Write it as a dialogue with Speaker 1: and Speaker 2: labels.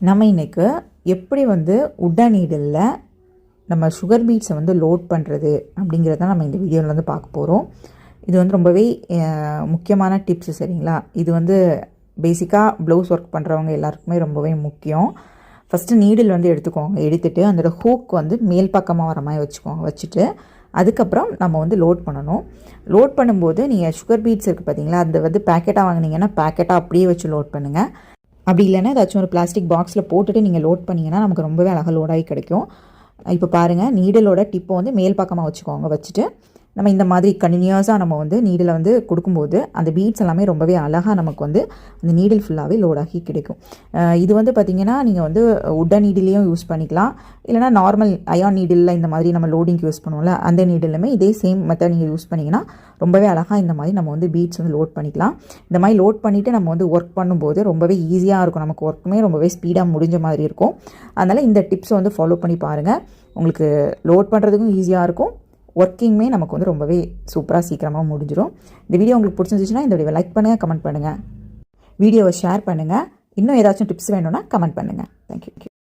Speaker 1: நம்ம இன்றைக்கு எப்படி வந்து உட்டன் நீடிலில் நம்ம சுகர் பீட்ஸை வந்து லோட் பண்ணுறது அப்படிங்கிறத நம்ம இந்த வீடியோவில் வந்து பார்க்க போகிறோம். இது வந்து ரொம்பவே முக்கியமான டிப்ஸு, சரிங்களா? இது வந்து பேசிக்காக ப்ளவுஸ் ஒர்க் பண்ணுறவங்க எல்லாருக்குமே ரொம்பவே முக்கியம். ஃபஸ்ட்டு நீடில் வந்து எடுத்துக்கோங்க. எடுத்துகிட்டு அந்த ஹூக் வந்து மேல் பக்கமாக வர மாதிரி வச்சுட்டு அதுக்கப்புறம் நம்ம வந்து லோட் பண்ணணும். லோட் பண்ணும்போது நீங்கள் சுகர் பீட்ஸ் இருக்குது பார்த்தீங்களா, அது வந்து பேக்கெட்டாக வாங்கினீங்கன்னா பேக்கெட்டாக அப்படியே வச்சு லோட் பண்ணுங்கள். அப்படி இல்லைன்னா ஏதாச்சும் ஒரு பிளாஸ்டிக் பாக்ஸில் போட்டுட்டு நீங்கள் லோட் பண்ணிங்கன்னா நமக்கு ரொம்பவே அழகாக லோடாகி கிடைக்கும். இப்போ பாருங்கள், நீடலோட டிப்பை வந்து மேல் பக்கமாக வச்சுட்டு நம்ம இந்த மாதிரி கண்டினியூஸாக நம்ம வந்து நீடில் வந்து கொடுக்கும்போது அந்த பீட்ஸ் எல்லாமே ரொம்பவே அழகாக நமக்கு வந்து அந்த நீடில் ஃபுல்லாகவே லோடாகி கிடைக்கும். இது வந்து பார்த்திங்கன்னா நீங்கள் வந்து உட்டன் நீடிலையும் யூஸ் பண்ணிக்கலாம், இல்லைனா நார்மல் அயான் நீடிலில் இந்த மாதிரி நம்ம லோடிங் யூஸ் பண்ணுவோம்ல, அந்த நீடிலுமே இதே சேம் மெத்தட் நீங்கள் யூஸ் பண்ணிங்கன்னா ரொம்பவே அழகாக இந்த மாதிரி நம்ம வந்து பீட்ஸ் வந்து லோட் பண்ணிக்கலாம். இந்த மாதிரி லோட் பண்ணிவிட்டு நம்ம வந்து ஒர்க் பண்ணும்போது ரொம்பவே ஈஸியாக இருக்கும், நமக்கு ஒர்க்குமே ரொம்பவே ஸ்பீடாக முடிஞ்ச மாதிரி இருக்கும். அதனால் இந்த டிப்ஸை வந்து ஃபாலோ பண்ணி பாருங்கள். உங்களுக்கு லோட் பண்ணுறதுக்கும் ஈஸியாக இருக்கும், ஒர்க்கிங்குமே நமக்கு வந்து ரொம்பவே சூப்பராக சீக்கிரமாக முடிஞ்சிடும். இந்த வீடியோ உங்களுக்கு பிடிச்சிருந்துச்சுன்னா இந்த வீடியோவை லைக் பண்ணுங்கள், கமெண்ட் பண்ணுங்கள், வீடியோவை ஷேர் பண்ணுங்கள். இன்னும் ஏதாச்சும் டிப்ஸ் வேணும்னா கமெண்ட் பண்ணுங்கள். தேங்க்யூ.